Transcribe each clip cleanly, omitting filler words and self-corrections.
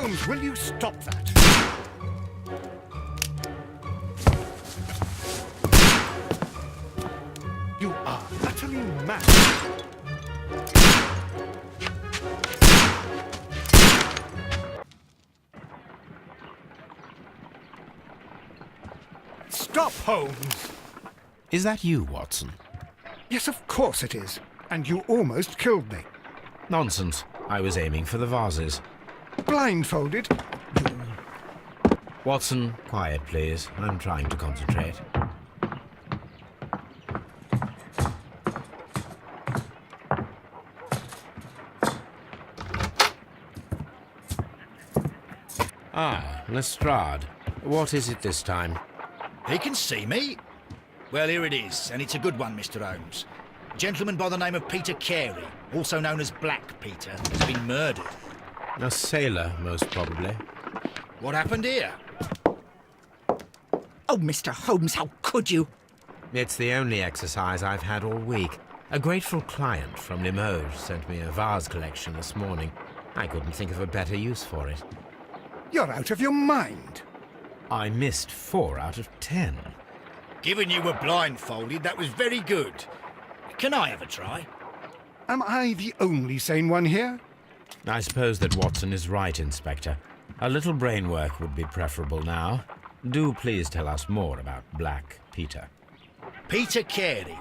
Holmes, will you stop that? You are utterly mad. Stop, Holmes! Is that you, Watson? Yes, of course it is. And you almost killed me. Nonsense. I was aiming for the vases. Blindfolded? Watson, quiet, please. I'm trying to concentrate. Ah, Lestrade. What is it this time? He can see me. Well, here it is, and it's a good one, Mr. Holmes. A gentleman by the name of Peter Carey, also known as Black Peter, has been murdered. A sailor, most probably. What happened here? Oh, Mr. Holmes, how could you? It's the only exercise I've had all week. A grateful client from Limoges sent me a vase collection this morning. I couldn't think of a better use for it. You're out of your mind. I missed 4 out of 10. Given you were blindfolded, that was very good. Can I have a try? Am I the only sane one here? I suppose that Watson is right, Inspector. A little brain work would be preferable now. Do please tell us more about Black Peter. Peter Carey,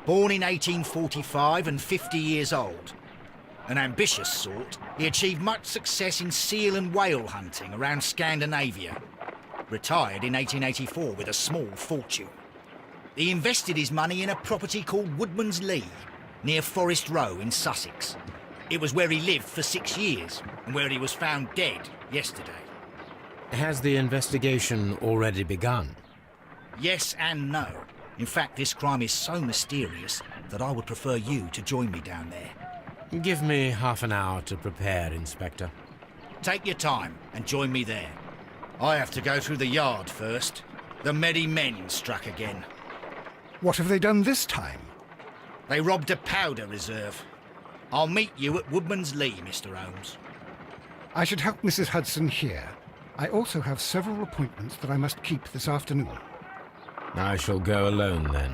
born in 1845 and 50 years old. An ambitious sort, he achieved much success in seal and whale hunting around Scandinavia. Retired in 1884 with a small fortune. He invested his money in a property called Woodman's Lee, near Forest Row in Sussex. It was where he lived for 6 years, and where he was found dead yesterday. Has the investigation already begun? Yes and no. In fact, this crime is so mysterious that I would prefer you to join me down there. Give me half an hour to prepare, Inspector. Take your time and join me there. I have to go through the yard first. The merry men struck again. What have they done this time? They robbed a powder reserve. I'll meet you at Woodman's Lee, Mr. Holmes. I should help Mrs. Hudson here. I also have several appointments that I must keep this afternoon. I shall go alone, then.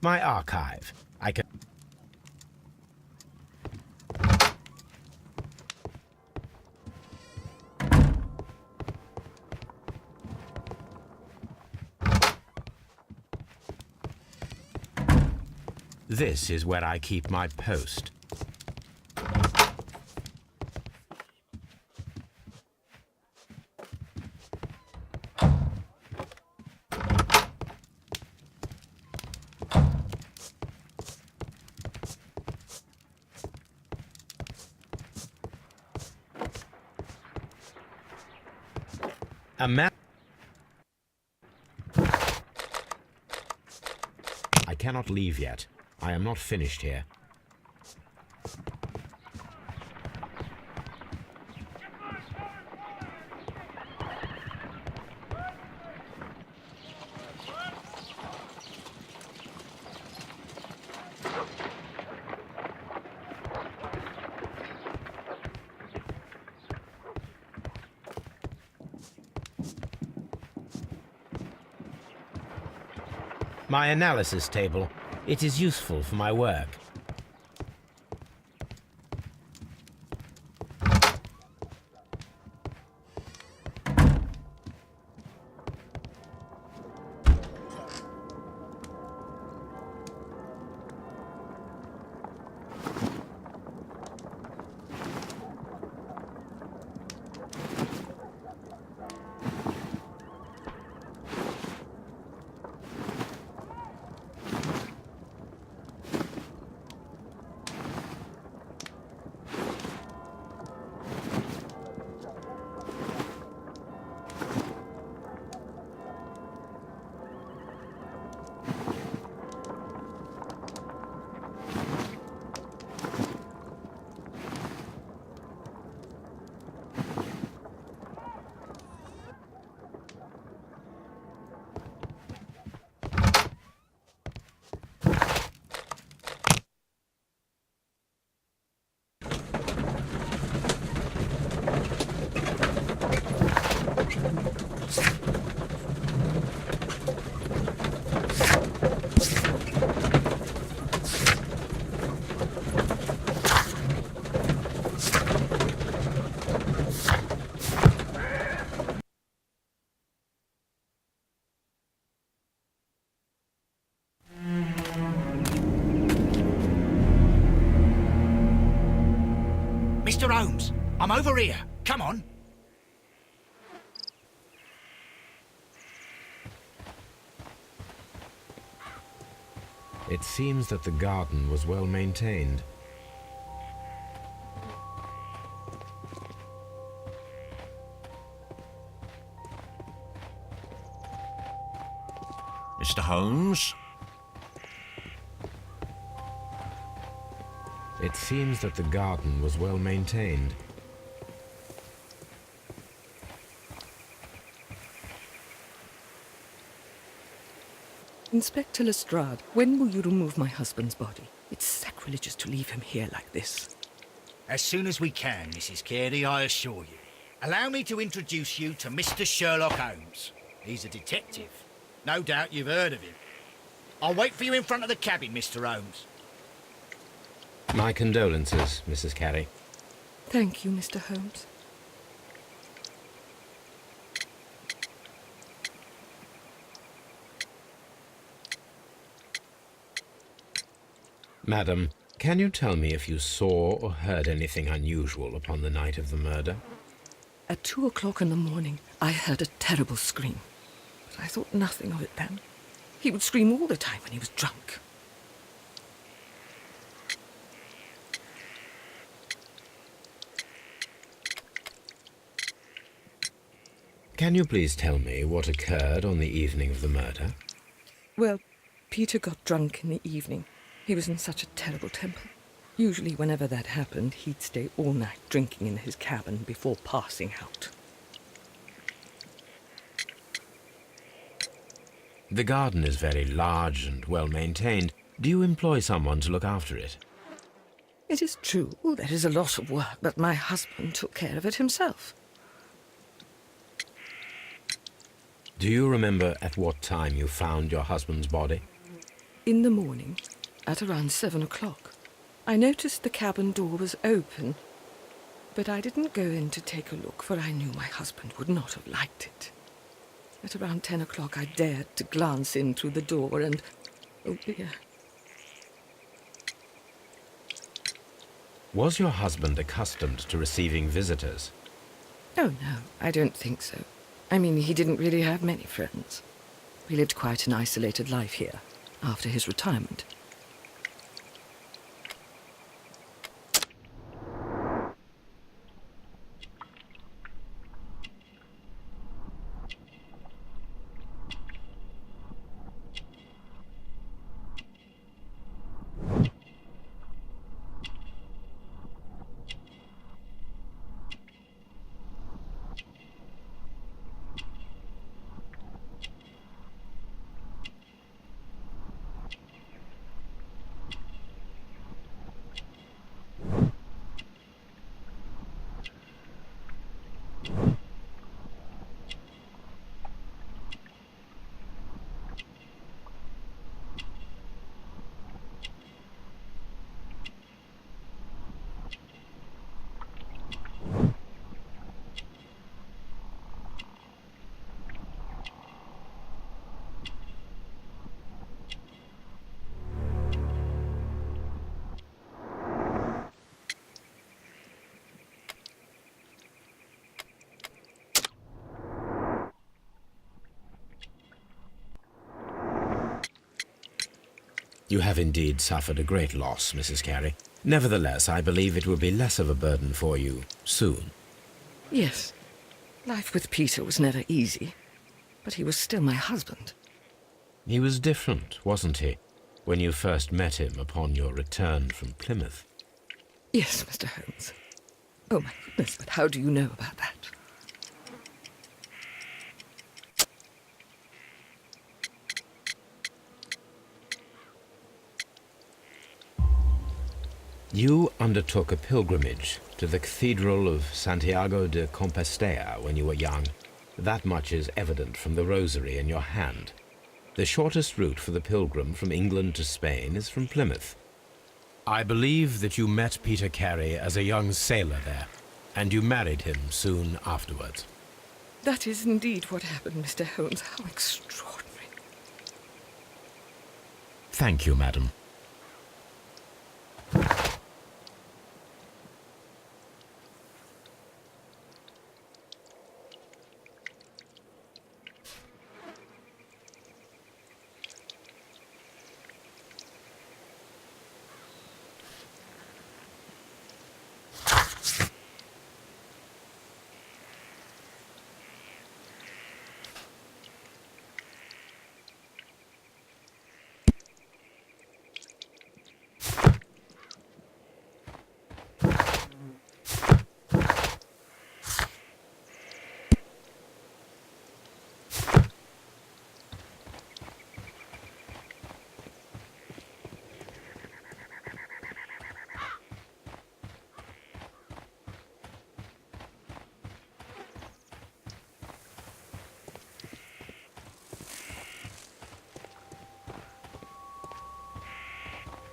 My archive. I can... This is where I keep my post. A map. I cannot leave yet. I am not finished here. My analysis table. It is useful for my work. Mr. Holmes, I'm over here. Come on. It seems that the garden was well maintained. Mr. Holmes? It seems that the garden was well maintained. Inspector Lestrade, when will you remove my husband's body? It's sacrilegious to leave him here like this. As soon as we can, Mrs. Carey, I assure you. Allow me to introduce you to Mr. Sherlock Holmes. He's a detective. No doubt you've heard of him. I'll wait for you in front of the cabin, Mr. Holmes. My condolences, Mrs. Carey. Thank you, Mr. Holmes. Madam, can you tell me if you saw or heard anything unusual upon the night of the murder? At 2 o'clock in the morning, I heard a terrible scream. But I thought nothing of it then. He would scream all the time when he was drunk. Can you please tell me what occurred on the evening of the murder? Well, Peter got drunk in the evening. He was in such a terrible temper. Usually whenever that happened, he'd stay all night drinking in his cabin before passing out. The garden is very large and well maintained. Do you employ someone to look after it? It is true, there is a lot of work, but my husband took care of it himself. Do you remember at what time you found your husband's body? In the morning, at around 7 o'clock. I noticed the cabin door was open, but I didn't go in to take a look, for I knew my husband would not have liked it. At around 10 o'clock, I dared to glance in through the door and, oh dear. Was your husband accustomed to receiving visitors? Oh no, I don't think so. I mean, he didn't really have many friends. We lived quite an isolated life here, after his retirement. You have indeed suffered a great loss, Mrs. Carey. Nevertheless, I believe it will be less of a burden for you soon. Yes, life with Peter was never easy, but he was still my husband. He was different, wasn't he, when you first met him upon your return from Plymouth? Yes, Mr. Holmes. Oh my goodness, but how do you know about that? You undertook a pilgrimage to the Cathedral of Santiago de Compostela when you were young. That much is evident from the rosary in your hand. The shortest route for the pilgrim from England to Spain is from Plymouth. I believe that you met Peter Carey as a young sailor there, and you married him soon afterwards. That is indeed what happened, Mr. Holmes. How extraordinary. Thank you, madam.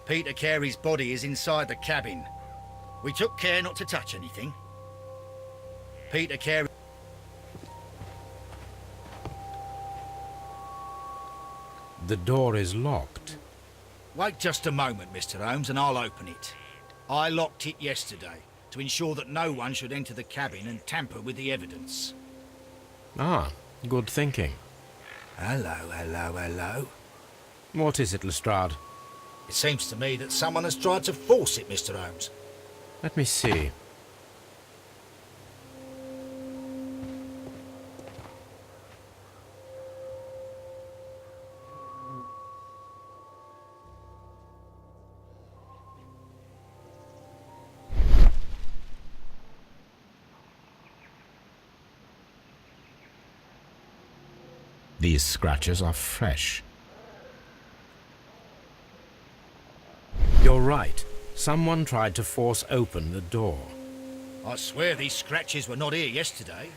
Peter Carey's body is inside the cabin. We took care not to touch anything. Peter Carey... The door is locked. Wait just a moment, Mr. Holmes, and I'll open it. I locked it yesterday to ensure that no one should enter the cabin and tamper with the evidence. Ah, good thinking. Hello, hello, hello. What is it, Lestrade? It seems to me that someone has tried to force it, Mr. Holmes. Let me see. These scratches are fresh. You're right. Someone tried to force open the door. I swear these scratches were not here yesterday.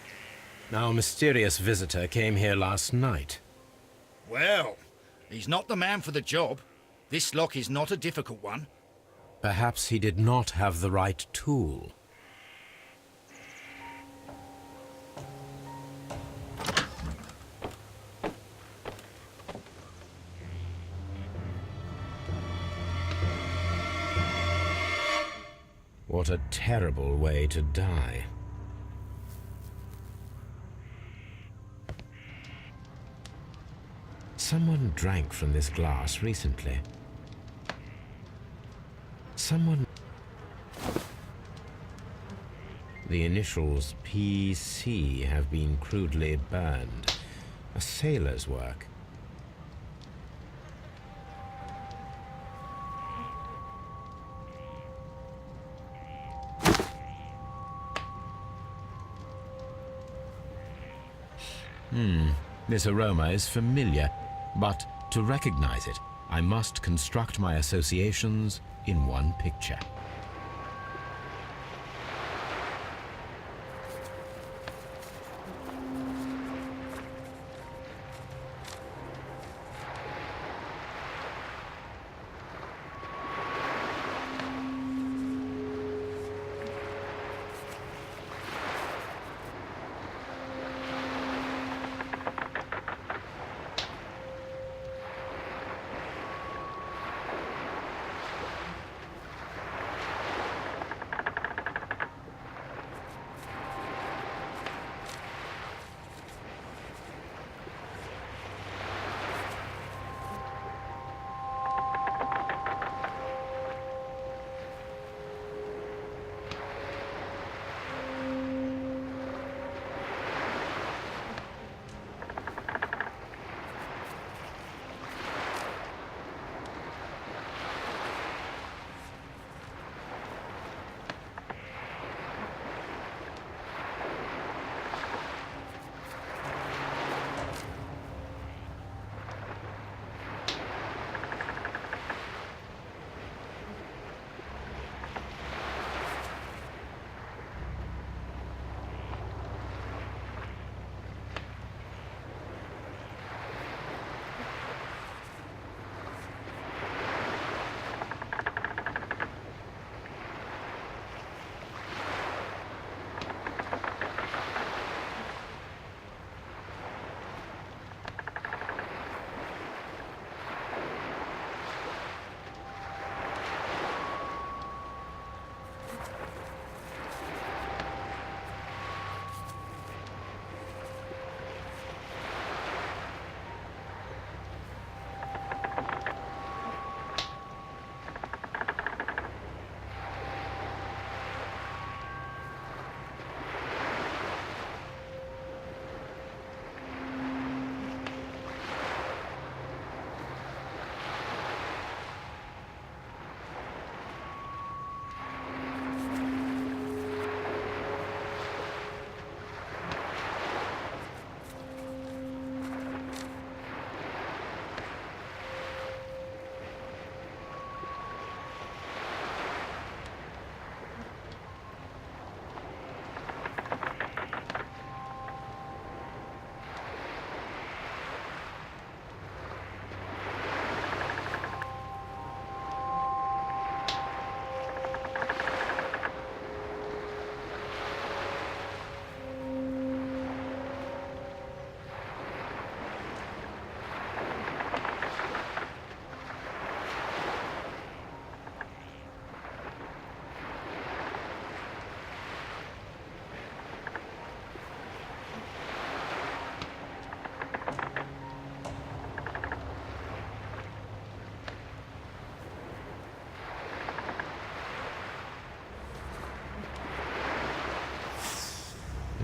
Our mysterious visitor came here last night. Well, he's not the man for the job. This lock is not a difficult one. Perhaps he did not have the right tool. What a terrible way to die. Someone drank from this glass recently. Someone... The initials PC have been crudely burned. A sailor's work. This aroma is familiar, but to recognize it, I must construct my associations in one picture.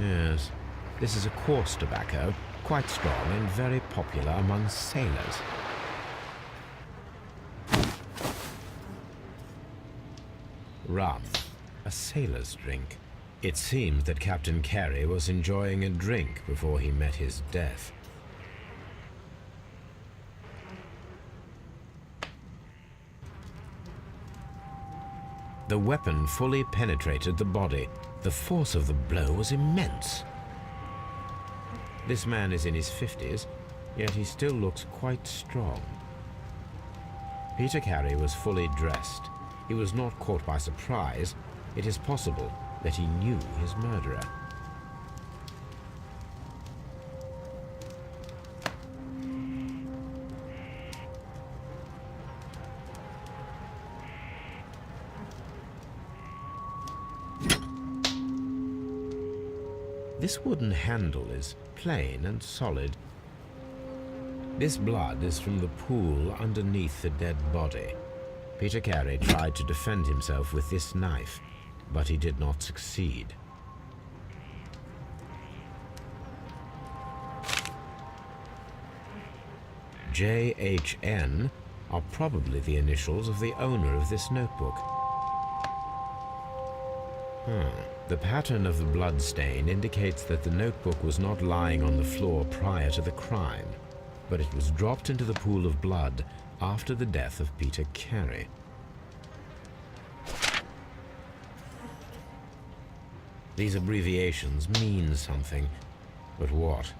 Yes, this is a coarse tobacco, quite strong and very popular among sailors. Rum, a sailor's drink. It seems that Captain Carey was enjoying a drink before he met his death. The weapon fully penetrated the body. The force of the blow was immense. This man is in his 50s, yet he still looks quite strong. Peter Carey was fully dressed. He was not caught by surprise. It is possible that he knew his murderer. This wooden handle is plain and solid. This blood is from the pool underneath the dead body. Peter Carey tried to defend himself with this knife, but he did not succeed. J.H.N. are probably the initials of the owner of this notebook. The pattern of the blood stain indicates that the notebook was not lying on the floor prior to the crime, but it was dropped into the pool of blood after the death of Peter Carey. These abbreviations mean something, but what?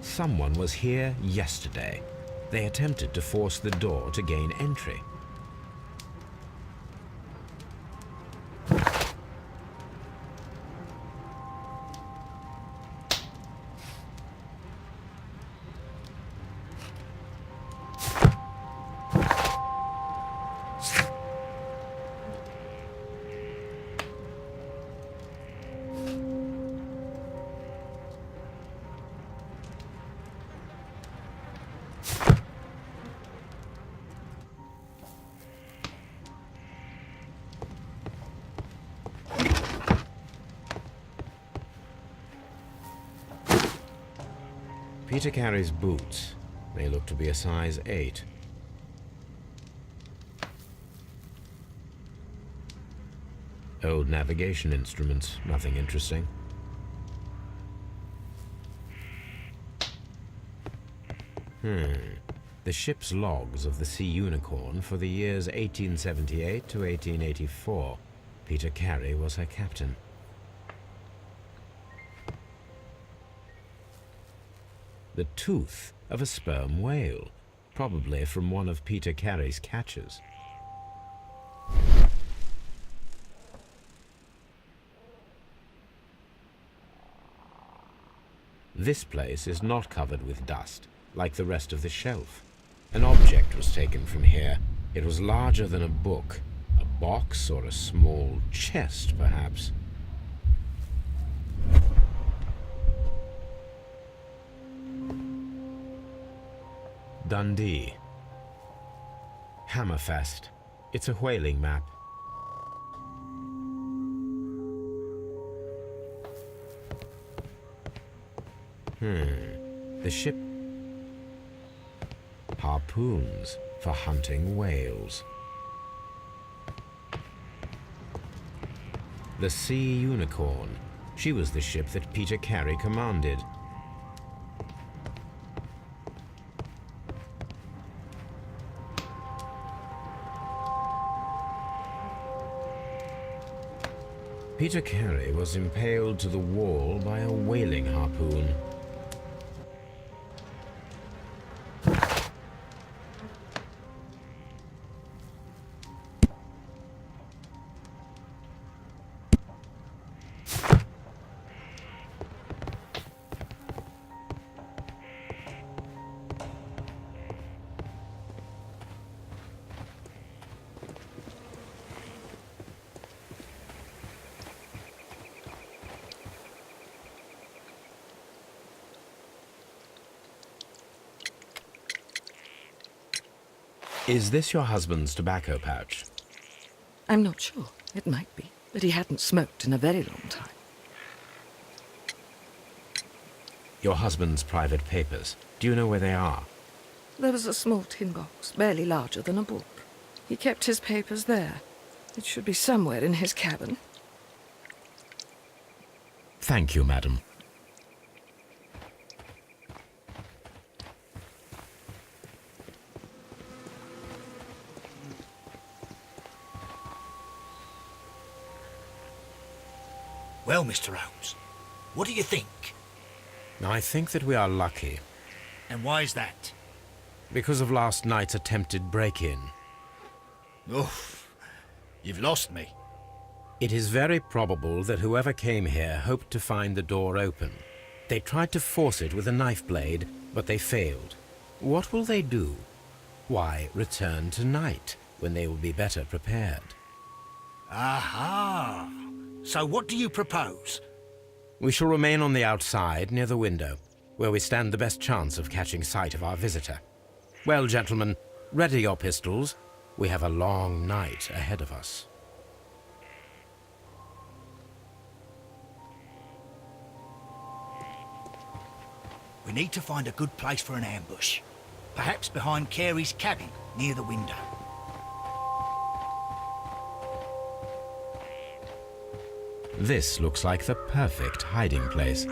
Someone was here yesterday. They attempted to force the door to gain entry. Peter Carey's boots. They look to be a size 8. Old navigation instruments, nothing interesting. The ship's logs of the Sea Unicorn for the years 1878 to 1884. Peter Carey was her captain. The tooth of a sperm whale, probably from one of Peter Carey's catches. This place is not covered with dust, like the rest of the shelf. An object was taken from here. It was larger than a book, a box or a small chest, perhaps. Dundee. Hammerfest. It's a whaling map. The ship... Harpoons for hunting whales. The Sea Unicorn. She was the ship that Peter Carey commanded. Peter Carey was impaled to the wall by a whaling harpoon. Is this your husband's tobacco pouch? I'm not sure. It might be, but he hadn't smoked in a very long time. Your husband's private papers. Do you know where they are? There was a small tin box, barely larger than a book. He kept his papers there. It should be somewhere in his cabin. Thank you, madam. Well, Mr. Holmes, what do you think? I think that we are lucky. And why is that? Because of last night's attempted break-in. Oof, you've lost me. It is very probable that whoever came here hoped to find the door open. They tried to force it with a knife blade, but they failed. What will they do? Why, return tonight, when they will be better prepared. Aha! So what do you propose? We shall remain on the outside, near the window, where we stand the best chance of catching sight of our visitor. Well, gentlemen, ready your pistols. We have a long night ahead of us. We need to find a good place for an ambush. Perhaps behind Carey's cabin, near the window. This looks like the perfect hiding place.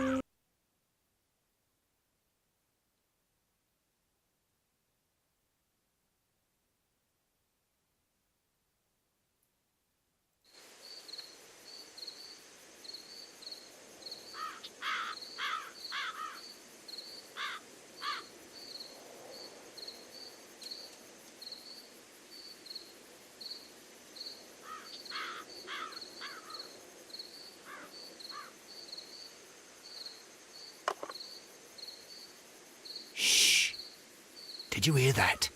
Did you hear that?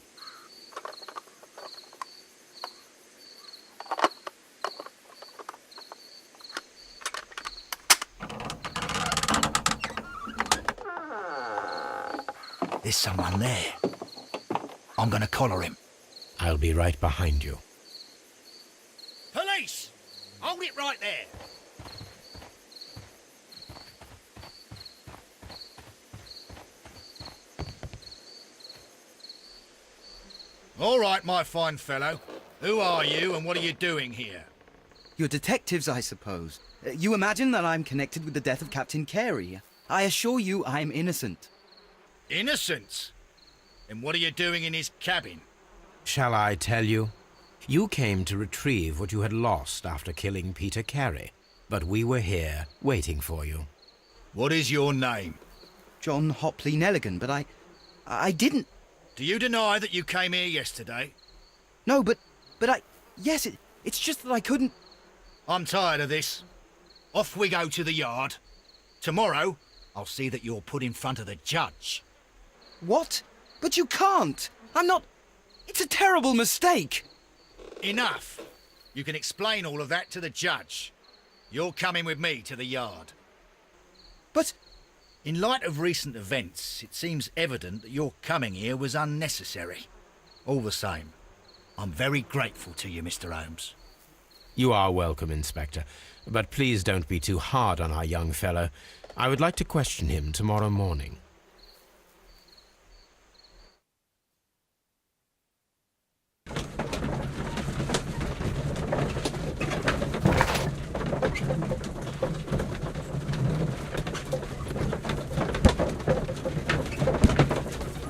There's someone there. I'm gonna collar him. I'll be right behind you. Police! Hold it right there. All right, my fine fellow. Who are you and what are you doing here? You're detectives, I suppose. You imagine that I'm connected with the death of Captain Carey. I assure you I'm innocent. Innocent? And what are you doing in his cabin? Shall I tell you? You came to retrieve what you had lost after killing Peter Carey, but we were here waiting for you. What is your name? John Hopley Nelligan, but I didn't... Do you deny that you came here yesterday? No, but yes, it's just that I couldn't... I'm tired of this. Off we go to the yard. Tomorrow, I'll see that you're put in front of the judge. What? But you can't! I'm not... It's a terrible mistake! Enough! You can explain all of that to the judge. You're coming with me to the yard. But... In light of recent events, it seems evident that your coming here was unnecessary. All the same, I'm very grateful to you, Mr. Holmes. You are welcome, Inspector, but please don't be too hard on our young fellow. I would like to question him tomorrow morning.